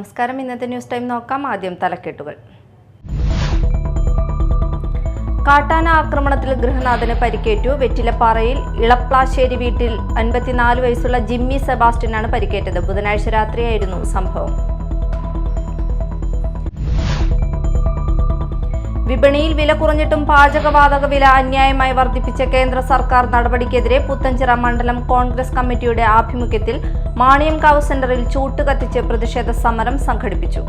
നമസ്കാരം. ഇന്നത്തെ news time നോക്കാം. ആദ്യം തലക്കെട്ടുകൾ. കാട്ടാന ആക്രമണത്തിൽ ഗൃഹനാഥന് പരിക്കേറ്റു. വെറ്റിലപ്പാറയിൽ ഇളപ്ലാശ്ശേരി വീട്ടിൽ 54 വയസ്സുള്ള ജിമ്മി സെബാസ്റ്റ്യനാണ് പരിക്കേറ്റത്. ബുധനാഴ്ച രാത്രിയായിരുന്നു സംഭവം. വിപണിയിൽ വില കുറഞ്ഞിട്ടും പാചകവാതക വില അന്യായമായി വർദ്ധിപ്പിച്ച കേന്ദ്ര സർക്കാർ നടപടിക്കെതിരെ പുത്തഞ്ചിറ മണ്ഡലം കോൺഗ്രസ് കമ്മിറ്റിയുടെ ആഭിമുഖ്യത്തിൽ മാണിയംകാവ് സെന്ററിൽ ചൂട്ട് കത്തിച്ച് പ്രതിഷേധ സമരം സംഘടിപ്പിച്ചു.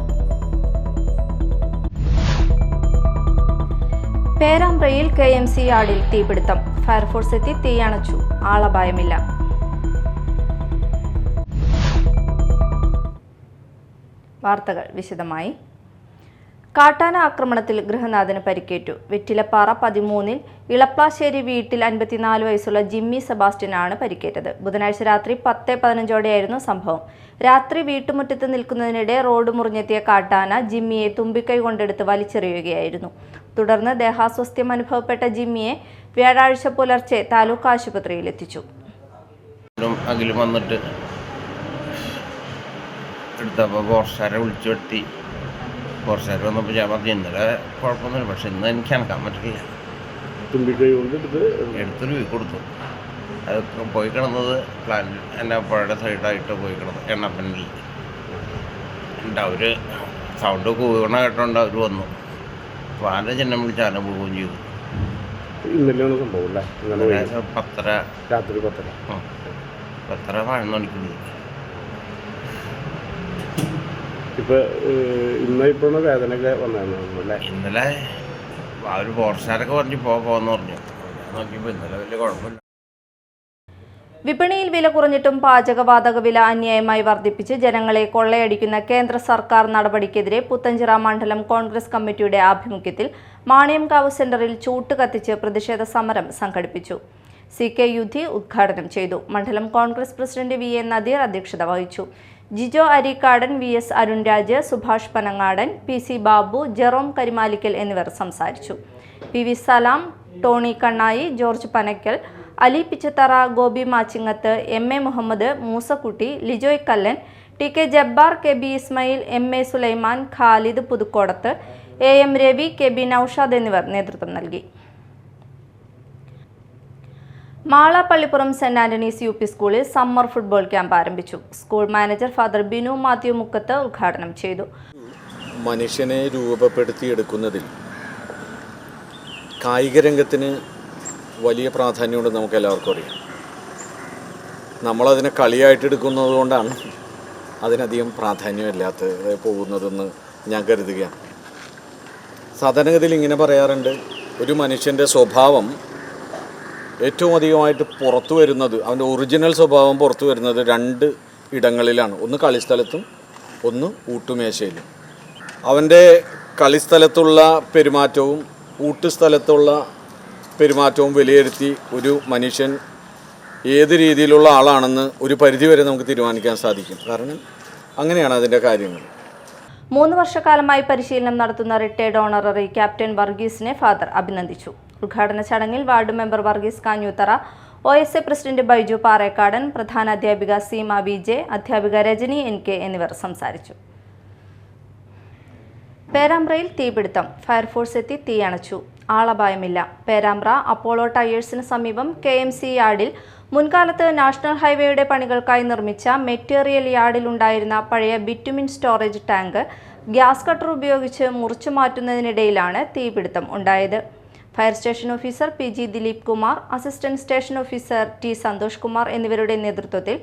പേരാമ്പ്രയിൽ KMC യാർഡിൽ തീപിടുത്തം. ഫയർഫോഴ്സ് എത്തി തീയണച്ചു. ആളപായമില്ല. വാർത്തകൾ വിശദമായി. കാട്ടാന ആക്രമണത്തിൽ ഗൃഹനാഥന് പരിക്കേറ്റു. വെറ്റിലപ്പാറ 13 ഇളപ്ലാശ്ശേരി വീട്ടിൽ 54 വയസ്സുള്ള ജിമ്മി സെബാസ്റ്റ്യനാണ് പരിക്കേറ്റത്. ബുധനാഴ്ച രാത്രി 10:15 സംഭവം. രാത്രി വീട്ടുമുറ്റത്ത് നിൽക്കുന്നതിനിടെ റോഡ് മുറിഞ്ഞെത്തിയ കാട്ടാന ജിമ്മിയെ തുമ്പിക്കൈ കൊണ്ടെടുത്ത് വലിച്ചെറിയുകയായിരുന്നു. തുടർന്ന് ദേഹാസ്വാസ്ഥ്യം അനുഭവപ്പെട്ട ജിമ്മിയെ വ്യാഴാഴ്ച പുലർച്ചെ താലൂക്ക് ആശുപത്രിയിൽ എത്തിച്ചു. കുറച്ച് വന്നപ്പോൾ ഞാൻ പറഞ്ഞു ഇന്നലെ കുഴപ്പമൊന്നുമില്ല, പക്ഷെ ഇന്ന് എനിക്ക് അനക്കാൻ പറ്റില്ല. എടുത്തൊരു വീക്ക് കൊടുത്തു. അത് പോയി കിടന്നത് പ്ലാന്റിൽ എൻ്റെ പുഴയുടെ സൈഡായിട്ട് പോയി കിടന്നു എണ്ണപ്പനിൽ. അവർ സൗണ്ട് കൂവണ കേട്ടോണ്ട് അവർ വന്നു. അപ്പോൾ ആൻ്റെ ചിഹ്നം വിളിച്ചാൽ പോവുകയും ചെയ്തു. ഇന്നലെയാണ് സംഭവം അല്ലേ? 10:30 രാത്രി 10:30 11 മണിക്കുള്ളിൽ. ഇപ്പോഴാണ് വേദനയൊക്കെ വന്നല്ലേ? ഇന്നലെ അവർ ഫോറസ്റ്റുകാരൊക്കെ പറഞ്ഞു പോകാന്ന് പറഞ്ഞു. നോക്കിയപ്പോൾ ഇന്നലെ വലിയ കുഴപ്പമില്ല. വിപണിയിൽ വില കുറഞ്ഞിട്ടും പാചകവാതക വില അന്യായമായി വർദ്ധിപ്പിച്ച് ജനങ്ങളെ കൊള്ളയടിക്കുന്ന കേന്ദ്ര സർക്കാർ നടപടിക്കെതിരെ പുത്തഞ്ചിറ മണ്ഡലം കോൺഗ്രസ് കമ്മിറ്റിയുടെ ആഭിമുഖ്യത്തിൽ മാണിയംകാവ് സെന്ററിൽ ചൂട്ട് കത്തിച്ച് പ്രതിഷേധ സമരം സംഘടിപ്പിച്ചു. CK യുദ്ധി ഉദ്ഘാടനം ചെയ്തു. മണ്ഡലം കോൺഗ്രസ് പ്രസിഡന്റ് VA നദീർ അധ്യക്ഷത വഹിച്ചു. Jijo Areekkadan, VS Arunraj, Subhash Panangadan, PC Babu, Jerome Karimalikkal എന്നിവർ സംസാരിച്ചു. PV Salam, Tony Kannai, George Panakkal, Ali Pichathara, Gopi Machingath, MA Muhammad, Moosakutty, Lijoy Kallan, TK Jabbar, KB Ismail, MA Sulaiman, Khalid Puthukkodath, AM Ravi, KB Noushad എന്നിവർ നേതൃത്വം നൽകി. Mala Pallippuram saint Antony's UP സ്കൂളിൽ സമ്മർ ഫുട്ബോൾ ക്യാമ്പ് ആരംഭിച്ചു. School manager father Binu Mathew Mukkath ഉദ്ഘാടനം ചെയ്തു. മനുഷ്യനെ രൂപപ്പെടുത്തിയെടുക്കുന്നതിൽ കായിക രംഗത്തിന് വലിയ പ്രാധാന്യമുണ്ട്. നമുക്ക് എല്ലാവർക്കും അറിയാം. നമ്മളതിനെ കളിയായിട്ട് എടുക്കുന്നത് കൊണ്ടാണ് അതിനധികം പ്രാധാന്യമില്ലാത്ത പോകുന്നതെന്ന് ഞാൻ കരുതുകയാണ്. സാധാരണഗതിയിൽ ഇങ്ങനെ പറയാറുണ്ട്, ഒരു മനുഷ്യൻ്റെ സ്വഭാവം ഏറ്റവും അധികമായിട്ട് പുറത്തു വരുന്നത്, അവൻ്റെ ഒറിജിനൽ സ്വഭാവം പുറത്തു വരുന്നത് 2 ഇടങ്ങളിലാണ്. ഒന്ന് കളിസ്ഥലത്തും ഒന്ന് ഊട്ടുമേശയിലും. അവൻ്റെ കളിസ്ഥലത്തുള്ള പെരുമാറ്റവും ഊട്ടുസ്ഥലത്തുള്ള പെരുമാറ്റവും വിലയിരുത്തി ഒരു മനുഷ്യൻ ഏത് രീതിയിലുള്ള ആളാണെന്ന് ഒരു പരിധിവരെ നമുക്ക് തീരുമാനിക്കാൻ സാധിക്കും. കാരണം അങ്ങനെയാണ് അതിൻ്റെ കാര്യങ്ങൾ. 3 വർഷക്കാലമായി പരിശീലനം നടത്തുന്ന റിട്ടയർഡ് ഓണററി ക്യാപ്റ്റൻ വർഗീസിനെ ഫാദർ അഭിനന്ദിച്ചു. ഉദ്ഘാടന ചടങ്ങിൽ ward member Varghese Kanjoothara, OSA president Baiju Parekkadan, പ്രധാന അധ്യാപിക സീമ VJ, അധ്യാപിക രജനി NK എന്നിവർ സംസാരിച്ചു. പേരാമ്പ്രയിൽ തീപിടുത്തം. ഫയർഫോഴ്സ് എത്തി തീയണച്ചു. ആളപായമില്ല. പേരാമ്പ്ര അപ്പോളോ ടയേഴ്സിന് സമീപം KMC യാർഡിൽ മുൻകാലത്ത് നാഷണൽ ഹൈവേയുടെ പണികൾക്കായി നിർമ്മിച്ച മെറ്റീരിയൽ യാർഡിലുണ്ടായിരുന്ന പഴയ bitumen storage tank gas cutter ഉപയോഗിച്ച് മുറിച്ചു മാറ്റുന്നതിനിടയിലാണ് തീപിടുത്തം ഉണ്ടായത്. Fire station officer PG Dileep Kumar, assistant station officer T Santhosh Kumar എന്നിവരുടെ നേതൃത്വത്തിൽ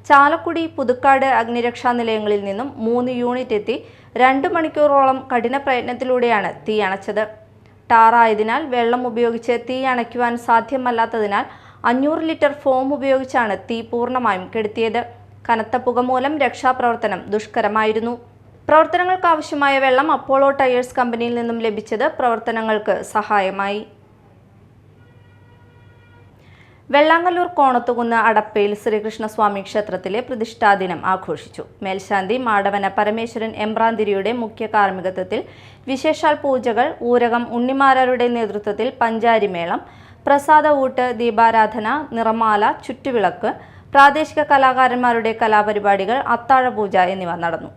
ചാലക്കുടി, പുതുക്കാട് അഗ്നിരക്ഷാ നിലയങ്ങളിൽ നിന്നും 3 യൂണിറ്റ് എത്തി 2 മണിക്കൂറോളം കഠിന പ്രയത്നത്തിലൂടെയാണ് തീ അണച്ചത്. ടാറായതിനാൽ വെള്ളം ഉപയോഗിച്ച് തീ അണയ്ക്കുവാൻ സാധ്യമല്ലാത്തതിനാൽ 500 ലിറ്റർ ഫോം ഉപയോഗിച്ചാണ് തീ പൂർണ്ണമായും കെടുത്തിയത്. കനത്ത പുക മൂലം രക്ഷാപ്രവർത്തനം ദുഷ്കരമായിരുന്നു. പ്രവർത്തനങ്ങൾക്ക് ആവശ്യമായ വെള്ളം അപ്പോളോ ടയേഴ്സ് കമ്പനിയിൽ നിന്നും ലഭിച്ചത് പ്രവർത്തനങ്ങൾക്ക് സഹായമായി. വെള്ളാങ്ങല്ലൂർ കോണത്തുകുന്ന് അടപ്പയിൽ ശ്രീകൃഷ്ണസ്വാമി ക്ഷേത്രത്തിലെ പ്രതിഷ്ഠാദിനം ആഘോഷിച്ചു. മേൽശാന്തി മാടവന പരമേശ്വരൻ എമ്പ്രാന്തിരിയുടെ മുഖ്യ കാർമ്മികത്വത്തിൽ വിശേഷാൽ പൂജകൾ, ഊരകം ഉണ്ണിമാരാരുടെ നേതൃത്വത്തിൽ പഞ്ചാരിമേളം, പ്രസാദ ഊട്ട്, ദീപാരാധന, നിറമാല, ചുറ്റുവിളക്ക്, പ്രാദേശിക കലാകാരന്മാരുടെ കലാപരിപാടികൾ, അത്താഴപൂജ എന്നിവ നടന്നു.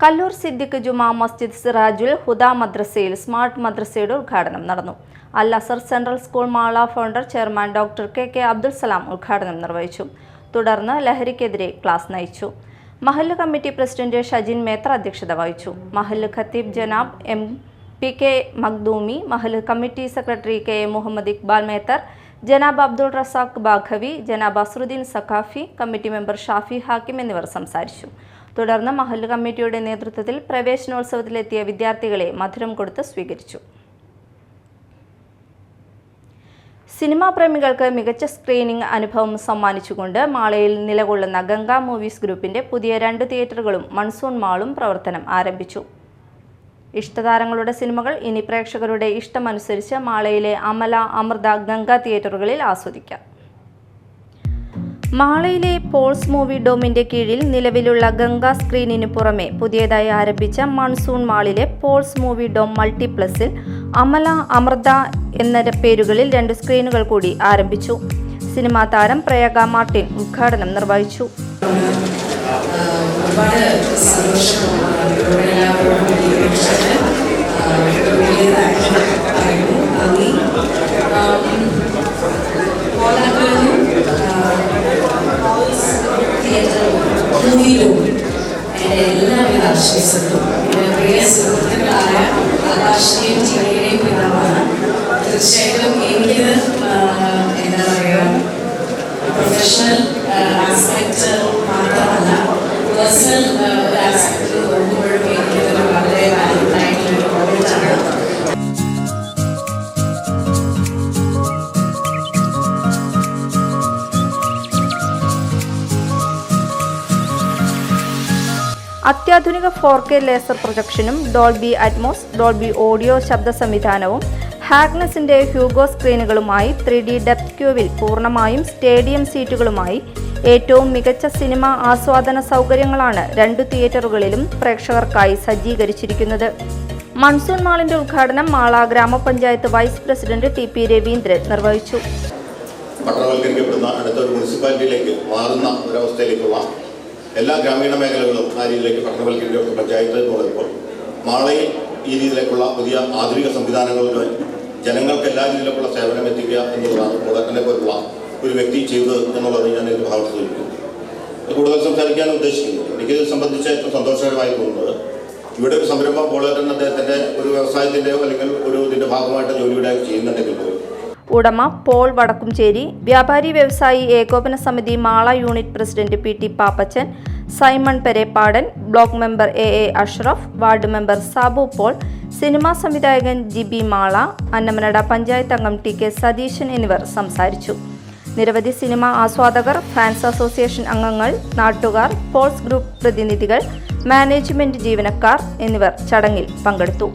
കല്ലൂർ സിദ്ദിഖ് ജുമാ മസ്ജിദ് സിറാജുൽ ഹുദ മദ്രസയിൽ സ്മാർട്ട് മദ്രസയുടെ ഉദ്ഘാടനം നടന്നു. Al Azhar central school Mala founder chairman doctor K Abdul Salam ഉദ്ഘാടനം നിർവഹിച്ചു. തുടർന്ന് ലഹരിക്കെതിരെ ക്ലാസ് നയിച്ചു. മഹല്ല് കമ്മിറ്റി പ്രസിഡന്റ് ഷജിൻ മേത്ര അധ്യക്ഷത വഹിച്ചു. മഹല്ല് ഖത്തീബ് ജനാബ് MPK മഖ്ദൂമി, മഹല്ല് committee secretary KA Muhammad Iqbal Methar, ജനാബ് അബ്ദുൾ റസാഖ് ബാഖവി, ജനാബ് അസ്രുദ്ദീൻ സഖാഫി, കമ്മിറ്റി മെമ്പർ ഷാഫി ഹാക്കിം എന്നിവർ സംസാരിച്ചു. തുടർന്ന് മഹല്ല് കമ്മിറ്റിയുടെ നേതൃത്വത്തിൽ പ്രവേശനോത്സവത്തിലെത്തിയ വിദ്യാർത്ഥികളെ മധുരം കൊടുത്ത് സ്വീകരിച്ചു. സിനിമാ പ്രേമികൾക്ക് മികച്ച സ്ക്രീനിംഗ് അനുഭവം സമ്മാനിച്ചുകൊണ്ട് മാളയിൽ നിലകൊള്ളുന്ന ഗംഗ മൂവീസ് ഗ്രൂപ്പിന്റെ പുതിയ 2 തിയേറ്ററുകളും മൺസൂൺ മാളും പ്രവർത്തനം ആരംഭിച്ചു. ഇഷ്ടതാരങ്ങളുടെ സിനിമകൾ ഇനി പ്രേക്ഷകരുടെ ഇഷ്ടമനുസരിച്ച് മാളയിലെ അമല, അമൃത, ഗംഗ തിയേറ്ററുകളിൽ ആസ്വദിക്കാം. മാളയിലെ പോൾസ് മൂവി ഡോമിന്റെ കീഴിൽ നിലവിലുള്ള ഗംഗ സ്ക്രീനിന് പുറമെ പുതിയതായി ആരംഭിച്ച മൺസൂൺ മാളിലെ പോൾസ് മൂവി ഡോം മൾട്ടിപ്ലക്സിൽ അമല, അമൃത എന്ന പേരുകളിൽ 2 സ്ക്രീനുകൾ കൂടി ആരംഭിച്ചു. സിനിമാ താരം പ്രയാഗ മാർട്ടിൻ ഉദ്ഘാടനം നിർവഹിച്ചു. എല്ലാവിധ ആശംസകളും പ്രിയ സുഹൃത്തുക്കളായ ആകാശിനെയും ചിലയുടെയും പിതാവാണ്. തീർച്ചയായിട്ടും എനിക്ക് എന്താ പറയുക, പ്രൊഫഷണൽ ആസ്പെക്ട് മാത്രമല്ല, പേഴ്സണൽ ഒരു ആസ്പെക്റ്റിൽ നോക്കുമ്പോഴും എനിക്കതൊരു വളരെ വാല്യൂബിളായിട്ടുള്ളൊരു പ്രോജക്റ്റാണ്. അത്യാധുനിക 4K ലേസർ പ്രൊജക്ഷനും ഡോൾബി അറ്റ്മോസ്, ഡോൾബി ഓഡിയോ ശബ്ദ സംവിധാനവും ഹാഗ്നസിന്റെ ഹ്യൂഗോ സ്ക്രീനുകളുമായി 3D ഡെപ്ത് ക്യൂവിൽ പൂർണ്ണമായും സ്റ്റേഡിയം സീറ്റുകളുമായി ഏറ്റവും മികച്ച സിനിമാ ആസ്വാദന സൗകര്യങ്ങളാണ് 2 തിയേറ്ററുകളിലും പ്രേക്ഷകർക്കായി സജ്ജീകരിച്ചിരിക്കുന്നത്. മൺസൂൺ മാളിന്റെ ഉദ്ഘാടനം മാള ഗ്രാമപഞ്ചായത്ത് വൈസ് പ്രസിഡന്റ് TP രവീന്ദ്രൻ നിർവഹിച്ചു. പട്ടണവൽക്കരിക്കപ്പെടുന്ന അടുത്ത ഒരു മുനിസിപ്പാലിറ്റിയിലേക്ക് മാറുന്ന ഒരവസ്ഥയിലേക്കുള്ള എല്ലാ ഗ്രാമീണ മേഖലകളും ആ രീതിയിലേക്ക് പട്ടണവൽക്കരിക്കപ്പെട്ട പഞ്ചായത്ത് എന്ന് പറയുമ്പോൾ മാളയിൽ ഈ രീതിയിലേക്കുള്ള പുതിയ ആധുനിക സംവിധാനങ്ങളുടെ ജനങ്ങൾക്ക് എല്ലാ രീതിയിലേക്കുള്ള സേവനം എത്തിക്കുക എന്നുള്ളതാണ് പോളേട്ടനെ പോലുള്ള ഒരു വ്യക്തി ചെയ്തത് എന്നുള്ളത് ഞാൻ എനിക്ക് ഭാഗത്ത് തോന്നിക്കുന്നു. കൂടുതൽ സംസാരിക്കാൻ ഉദ്ദേശിക്കുന്നത് എനിക്കിത് സംബന്ധിച്ച് ഏറ്റവും സന്തോഷകരമായി തോന്നുന്നത്, ഇവിടെ ഒരു സംരംഭം പോളേട്ടൻ അദ്ദേഹത്തിൻ്റെ ഒരു വ്യവസായത്തിൻ്റെയോ അല്ലെങ്കിൽ ഒരു ഇതിൻ്റെ ഭാഗമായിട്ട് ജോലിയുടെ ചെയ്യുന്നുണ്ടെങ്കിൽ പോലും ഉടമ പോൾ വടക്കുംചേരി, വ്യാപാരി വ്യവസായി ഏകോപന സമിതി Mala unit president PT Pappachan, Simon Perepadan, block member AA Ashraf, ward member Sabu Paul, cinema സംവിധായകൻ GB മാള, അന്നമനട പഞ്ചായത്ത് അംഗം TK സതീശൻ എന്നിവർ സംസാരിച്ചു. നിരവധി സിനിമാ ആസ്വാദകർ, ഫാൻസ് അസോസിയേഷൻ അംഗങ്ങൾ, നാട്ടുകാർ, പോൾസ് ഗ്രൂപ്പ് പ്രതിനിധികൾ, മാനേജ്മെന്റ് ജീവനക്കാർ എന്നിവർ ചടങ്ങിൽ പങ്കെടുത്തു.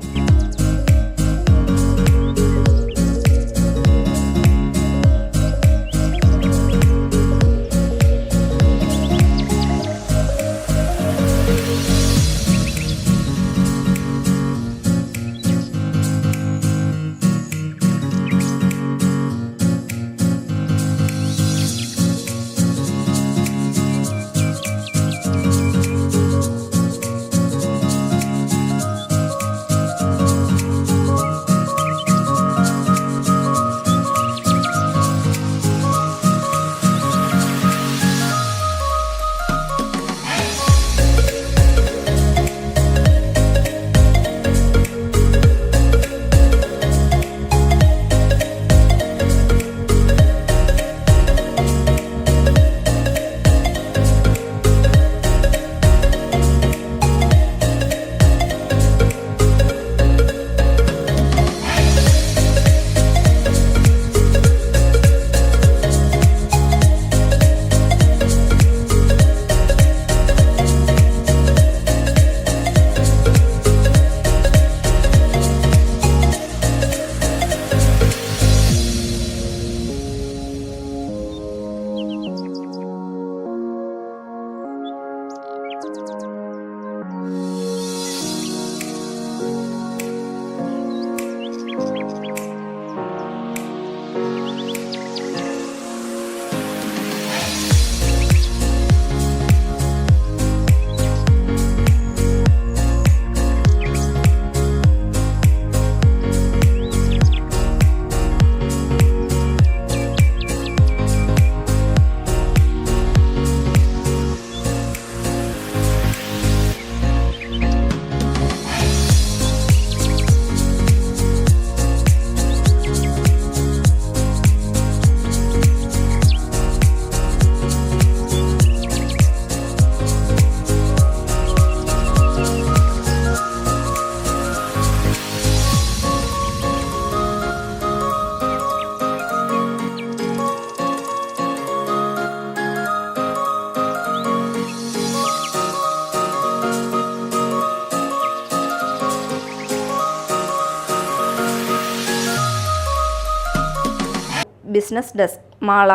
Business desk Mala.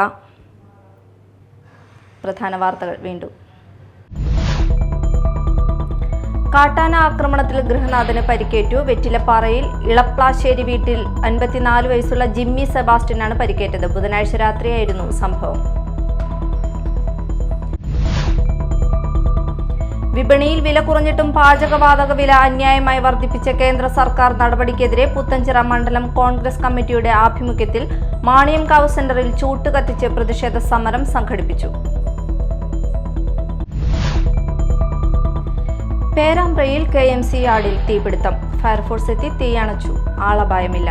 പ്രധാന വാർത്തകൾ വീണ്ടും. കാട്ടാന ആക്രമണത്തിൽ ഗൃഹനാഥന് പരിക്കേറ്റു. വെറ്റിലപ്പാറയിൽ ഇളപ്ലാശ്ശേരി വീട്ടിൽ 54 വയസ്സുള്ള ജിമ്മി സെബാസ്റ്റ്യനാണ് പരിക്കേറ്റത്. ബുധനാഴ്ച രാത്രിയായിരുന്നു സംഭവം. വിപണിയിൽ വില കുറഞ്ഞിട്ടും പാചകവാതക വില അന്യായമായി വർദ്ധിപ്പിച്ച കേന്ദ്ര സർക്കാർ നടപടിക്കെതിരെ പുത്തഞ്ചിറ മണ്ഡലം കോൺഗ്രസ് കമ്മിറ്റിയുടെ ആഭിമുഖ്യത്തിൽ മാണിയംകാവ് സെന്ററിൽ ചൂട്ട് കത്തിച്ച് പ്രതിഷേധ സമരം സംഘടിപ്പിച്ചു. പേരാമ്പ്രയിൽ KMC യാർഡിൽ തീപിടുത്തം. ഫയർഫോഴ്സ് എത്തി തീയണച്ചു. ആളപായമില്ല.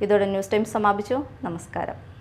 ഇതോടെ ന്യൂസ് ടൈം സമാപിച്ചു. നമസ്കാരം.